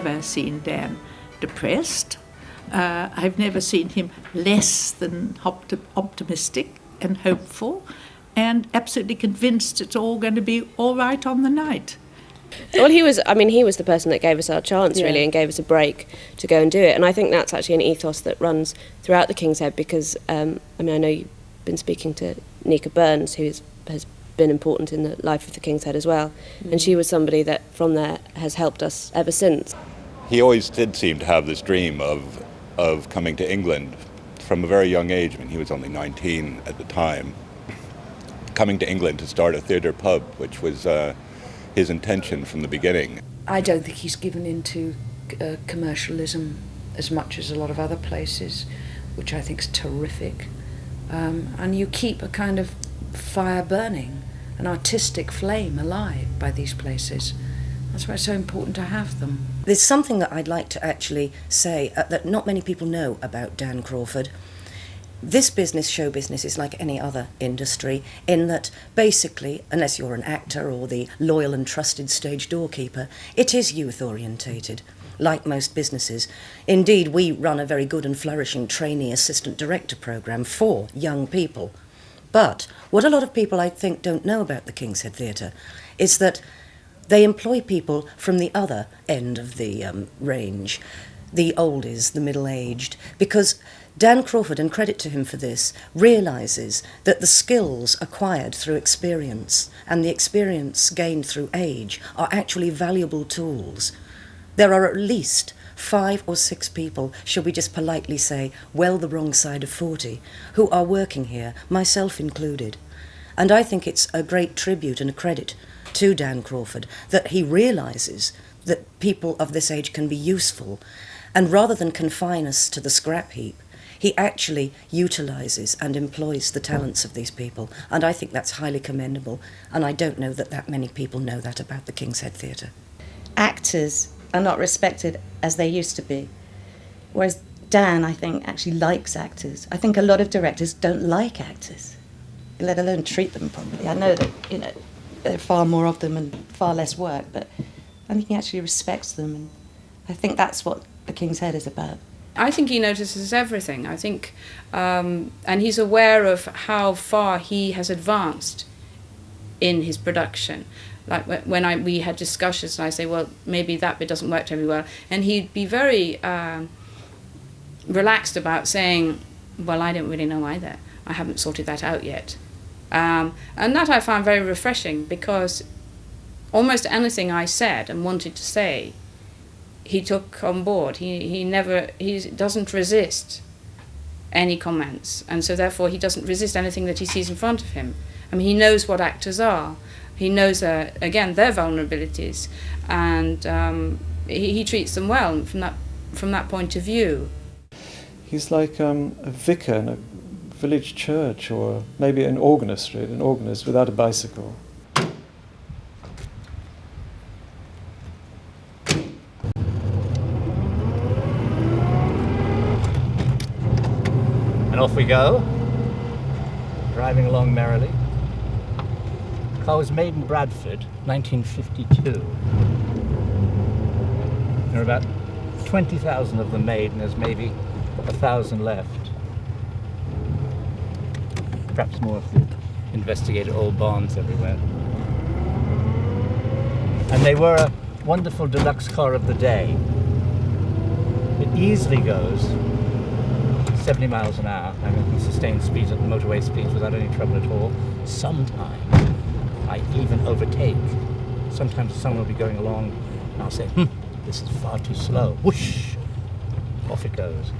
never seen Dan depressed. I've never seen him less than optimistic and hopeful, and absolutely convinced it's all going to be all right on the night. Well, he was the person that gave us our chance, really, and gave us a break to go and do it. And I think that's actually an ethos that runs throughout the King's Head, because, I know you've been speaking to Nika Burns, who has been important in the life of the King's Head as well. And she was somebody that, from there, has helped us ever since. He always did seem to have this dream of coming to England from a very young age. He was only 19 at the time, coming to England to start a theatre pub, which was his intention from the beginning. I don't think he's given into commercialism as much as a lot of other places, which I think is terrific. And you keep a kind of fire burning, an artistic flame alive by these places. That's why it's so important to have them. There's something that I'd like to actually say that not many people know about Dan Crawford. This business, show business, is like any other industry in that basically, unless you're an actor or the loyal and trusted stage doorkeeper, it is youth-orientated, like most businesses. Indeed, we run a very good and flourishing trainee assistant director programme for young people. But what a lot of people, I think, don't know about the King's Head Theatre is that they employ people from the other end of the range, the oldies, the middle-aged, because Dan Crawford, and credit to him for this, realises that the skills acquired through experience and the experience gained through age are actually valuable tools. There are at least 5 or 6 people, shall we just politely say, well the wrong side of 40, who are working here, myself included. And I think it's a great tribute and a credit to Dan Crawford that he realises that people of this age can be useful, and rather than confine us to the scrap heap, he actually utilises and employs the talents of these people, and I think that's highly commendable, and I don't know that many people know that about the King's Head Theatre. Actors are not respected as they used to be, whereas Dan, I think, actually likes actors. I think a lot of directors don't like actors, let alone treat them properly. I know that, there are far more of them and far less work, but I think he actually respects them, and I think that's what the King's Head is about. I think he notices everything. I think, and he's aware of how far he has advanced in his production. Like when we had discussions, and I say, well, maybe that bit doesn't work very well, and he'd be very relaxed about saying, well, I don't really know either. I haven't sorted that out yet. And that I found very refreshing, because almost anything I said and wanted to say, he took on board. He doesn't resist any comments, and so therefore he doesn't resist anything that he sees in front of him. He knows what actors are. He knows, again, their vulnerabilities, and he treats them well from that point of view. He's like a vicar in a village church, or maybe an organist without a bicycle. And off we go, driving along merrily. The car was made in Bradford, 1952. There are about 20,000 of them made, and there's maybe 1,000 left. Perhaps more if you investigated old barns everywhere. And they were a wonderful deluxe car of the day. It easily goes 70 miles an hour. I can sustain speeds at the motorway speeds without any trouble at all. Sometimes I even overtake. Sometimes someone will be going along and I'll say, this is far too slow. Whoosh! Off it goes.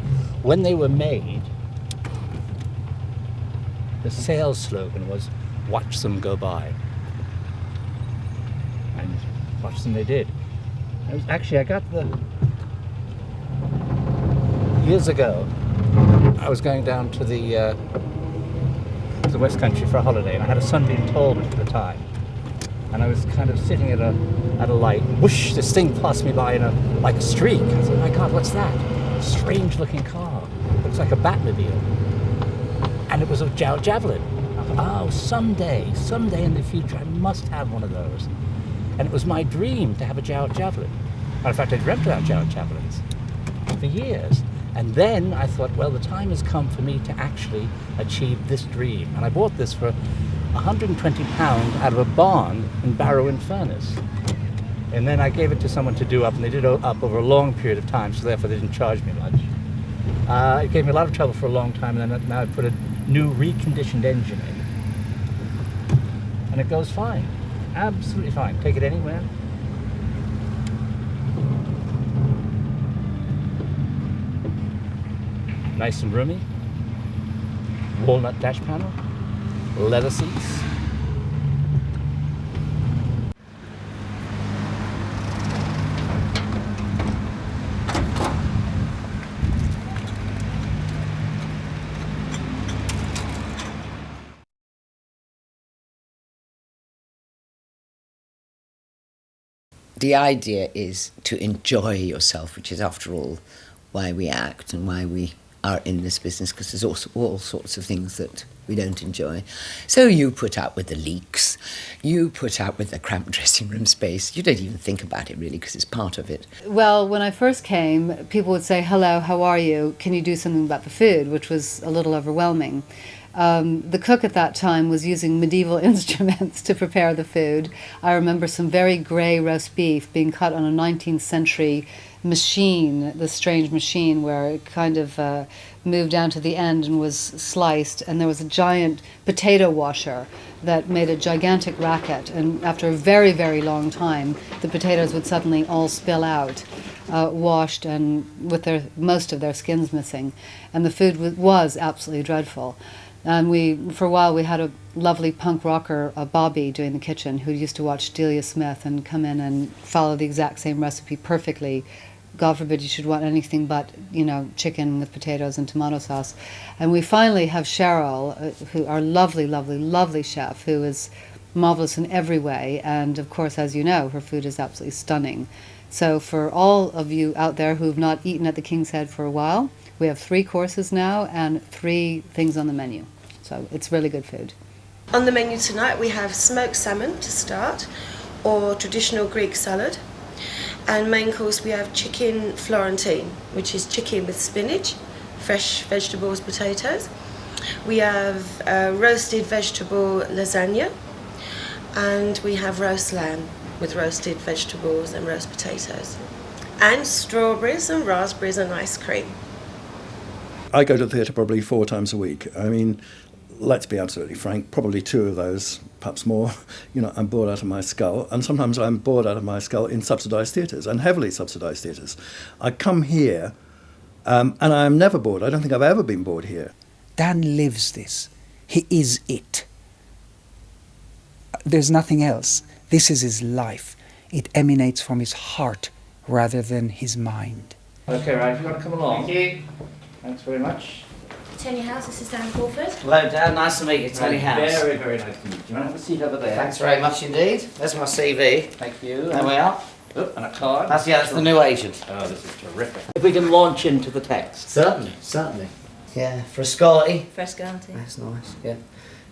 When they were made, the sales slogan was, watch them go by. And watch them they did. I got years ago, I was going down to the West Country for a holiday, and I had a Sunbeam Talbot at the time. And I was kind of sitting at a light, and whoosh, this thing passed me by like a streak. I said, my God, what's that? Strange looking car. Looks like a Batmobile. And it was a Javelin. I thought, oh, someday in the future, I must have one of those. And it was my dream to have a Javelin. In fact, I dreamt about Gerald Chaplins for years. And then I thought, well, the time has come for me to actually achieve this dream. And I bought this for £120 out of a barn in Barrow-in-Furness. And then I gave it to someone to do up, and they did it up over a long period of time, so therefore they didn't charge me much. It gave me a lot of trouble for a long time, and then now I put a new reconditioned engine in. And it goes fine. Absolutely fine. Take it anywhere. Nice and roomy. Walnut dash panel. Leather seats. The idea is to enjoy yourself, which is, after all, why we act and why we are in this business, because there's also all sorts of things that we don't enjoy. So you put up with the leaks, you put up with the cramped dressing room space. You don't even think about it, really, because it's part of it. Well, when I first came, people would say, hello, how are you? Can you do something about the food? Which was a little overwhelming. The cook at that time was using medieval instruments to prepare the food. I remember some very grey roast beef being cut on a 19th century machine, the strange machine where it kind of moved down to the end and was sliced, and there was a giant potato washer that made a gigantic racket, and after a very, very long time the potatoes would suddenly all spill out, washed and with most of their skins missing, and the food was absolutely dreadful. And for a while, we had a lovely punk rocker, Bobby, doing the kitchen, who used to watch Delia Smith and come in and follow the exact same recipe perfectly. God forbid you should want anything but, chicken with potatoes and tomato sauce. And we finally have Cheryl, who our lovely, lovely, lovely chef, who is marvelous in every way. And of course, as you know, her food is absolutely stunning. So for all of you out there who have not eaten at the King's Head for a while, we have 3 courses now and 3 things on the menu. So it's really good food. On the menu tonight we have smoked salmon to start, or traditional Greek salad. And main course we have chicken Florentine, which is chicken with spinach, fresh vegetables, potatoes. We have roasted vegetable lasagna, and we have roast lamb with roasted vegetables and roast potatoes. And strawberries and raspberries and ice cream. I go to the theatre probably 4 times a week. I mean, let's be absolutely frank, probably 2 of those, perhaps more, I'm bored out of my skull. And sometimes I'm bored out of my skull in subsidised theatres, and heavily subsidised theatres. I come here, and I'm never bored. I don't think I've ever been bored here. Dan lives this. He is it. There's nothing else. This is his life. It emanates from his heart rather than his mind. Okay, right, if you want to come along. Thank you. Thanks very much. Tony House, this is Dan Crawford. Hello, Dan. Nice to meet you, Tony House. Very, very nice to meet you. Do you want to have a seat over there? Thanks very much indeed. There's my CV. Thank you. There we are. Oh, and a card. That's the new agent. Oh, this is terrific. If we can launch into the text. Certainly. Yeah, Frascati. Frescanti. That's nice, yeah.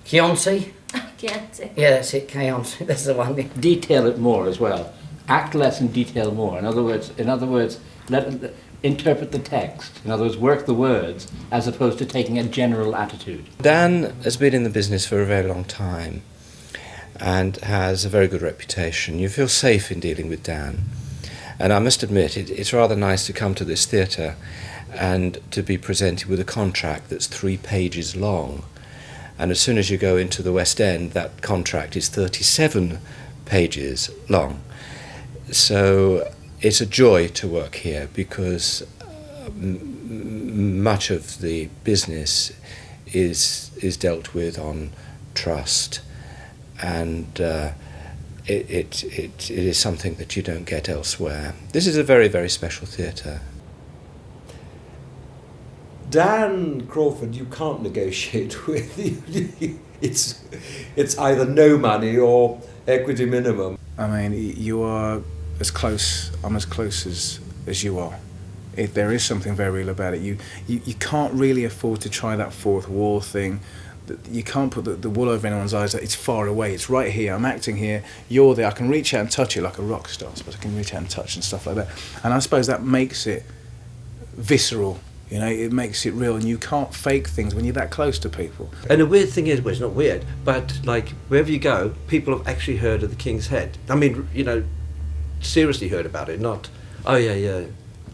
Chianti. Chianti. Yeah, that's it, Chianti. That's the one. Detail it more as well. Act less and detail more. In other words, interpret the text. In other words, work the words as opposed to taking a general attitude. Dan has been in the business for a very long time and has a very good reputation. You feel safe in dealing with Dan. And I must admit, it's rather nice to come to this theatre and to be presented with a contract that's 3 pages long. And as soon as you go into the West End, that contract is 37 pages long. So it's a joy to work here because much of the business is dealt with on trust, and it is something that you don't get elsewhere. This is a very, very special theatre. Dan Crawford, you can't negotiate with. It's either no money or equity minimum. I mean, you are as close. I'm as close as you are. There is something very real about it. You can't really afford to try that fourth wall thing, you can't put the wool over anyone's eyes that it's far away, it's right here, I'm acting here, you're there, I can reach out and touch it like a rock star, I suppose I can reach out and touch and stuff like that. And I suppose that makes it visceral, you know, it makes it real, and you can't fake things when you're that close to people. And the weird thing is, well, it's not weird, but like wherever you go, people have actually heard of the King's Head. I mean, you know, seriously heard about it, not, oh yeah, you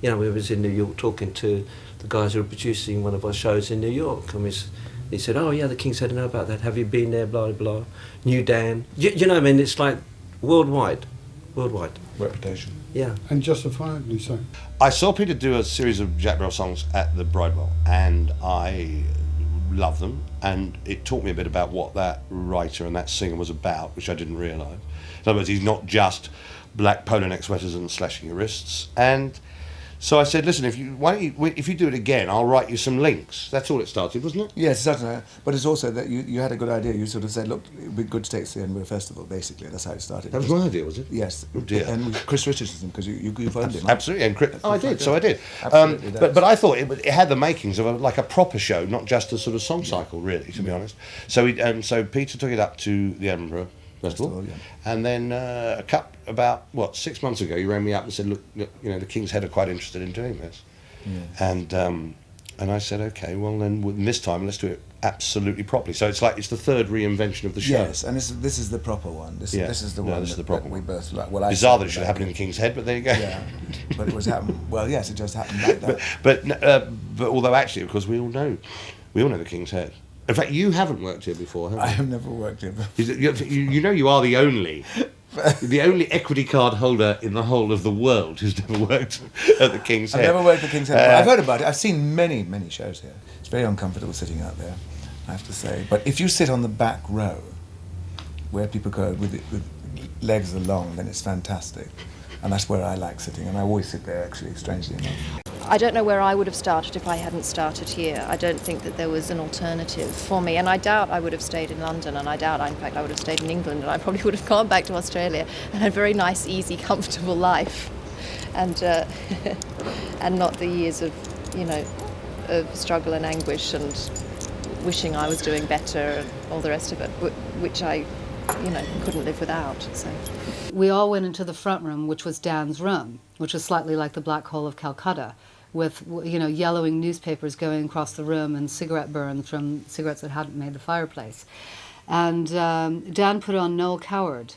know, we was in New York talking to the guys who were producing one of our shows in New York, and he said, oh yeah, the King's Head, I know about that, have you been there, blah, blah, blah, knew Dan. You know what I mean, it's like worldwide reputation. Yeah. And justifiably so. I saw Peter do a series of Jack Brel songs at the Bridewell, and I love them, and it taught me a bit about what that writer and that singer was about, which I didn't realise. In other words, he's not just black polo neck sweaters and slashing your wrists. And so I said, listen, if you do it again, I'll write you some links. That's all it started, wasn't it? Yes, certainly. But it's also that you had a good idea. You sort of said, look, it would be good to take it to the Edinburgh Festival, basically. That's how it started. That was my idea, was it? Yes. Oh dear. And with Chris Richardson, because you phoned him. Absolutely. And I did, so I did. Absolutely. But I thought it had the makings of like a proper show, not just a sort of song cycle, really, to be honest. So Peter took it up to the Edinburgh Festival, and then about 6 months ago, he rang me up and said, look, you know, the King's Head are quite interested in doing this. Yeah. And I said, okay, well then this time let's do it absolutely properly. So it's the third reinvention of the show. Yes, and this is the proper one. This is the one. This is the proper one. We both like. Well, bizarre that it should happen in the King's Head, but there you go. Yeah, but it was happening. Well, yes, it just happened like that. But although actually, of course, we all know the King's Head. In fact, you haven't worked here before, have you? I have never worked here before. You know you are the only equity card holder in the whole of the world who's never worked at the King's Head. I've never worked at the King's Head. I've heard about it. I've seen many shows here. It's very uncomfortable sitting out there, I have to say. But if you sit on the back row, where people go with legs along, then it's fantastic. And that's where I like sitting, and I always sit there, actually, strangely enough. I don't know where I would have started if I hadn't started here. I don't think that there was an alternative for me, and I doubt I would have stayed in London, and I doubt, in fact, I would have stayed in England, and I probably would have gone back to Australia and had a very nice, easy, comfortable life, and and not the years of, you know, of struggle and anguish and wishing I was doing better and all the rest of it, which I, you know, couldn't live without. So we all went into the front room, which was Dan's room, which was slightly like the Black Hole of Calcutta, with, you know, yellowing newspapers going across the room and cigarette burns from cigarettes that hadn't made the fireplace. And Dan put on Noel Coward,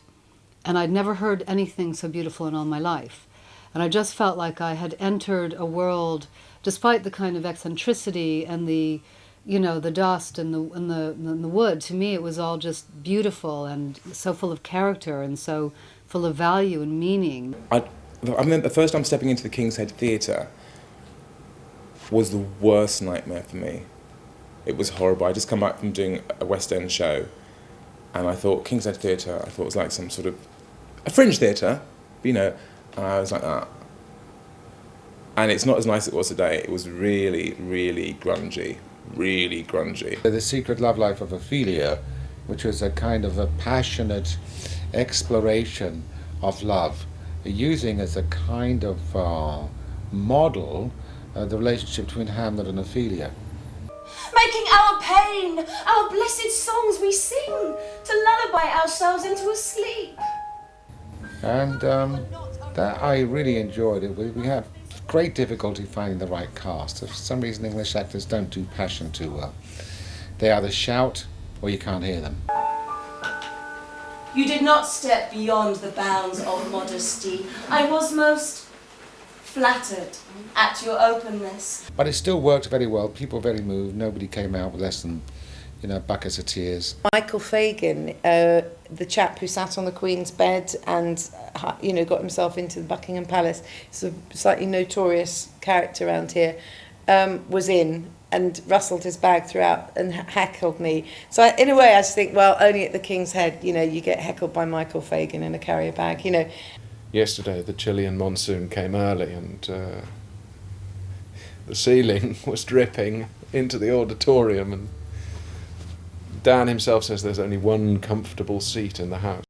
and I'd never heard anything so beautiful in all my life. And I just felt like I had entered a world, despite the kind of eccentricity and the, you know, the dust and the wood. To me, it was all just beautiful and so full of character and so full of value and meaning. I remember the first time stepping into the King's Head Theatre was the worst nightmare for me. It was horrible. I just come back from doing a West End show, and I thought King's Head Theatre, I thought it was like some sort of a fringe theatre, you know, and I was like that. And it's not as nice as it was today. It was really, really grungy. Really grungy. The Secret Love Life of Ophelia, which was a kind of a passionate exploration of love, using as a kind of model the relationship between Hamlet and Ophelia. Making our pain, our blessed songs we sing, to lullaby ourselves into a sleep. And that I really enjoyed it. We had great difficulty finding the right cast. For some reason English actors don't do passion too well. They either shout or you can't hear them. You did not step beyond the bounds of modesty. I was most flattered at your openness. But it still worked very well. People were very moved. Nobody came out with less than, you know, buckets of tears. Michael Fagan, the chap who sat on the Queen's bed and, you know, got himself into the Buckingham Palace, he's a slightly notorious character around here, was in and rustled his bag throughout and heckled me. So in a way I just think, well, only at the King's Head, you know, you get heckled by Michael Fagan in a carrier bag, you know. Yesterday the Chilean monsoon came early and the ceiling was dripping into the auditorium, and Dan himself says there's only one comfortable seat in the house.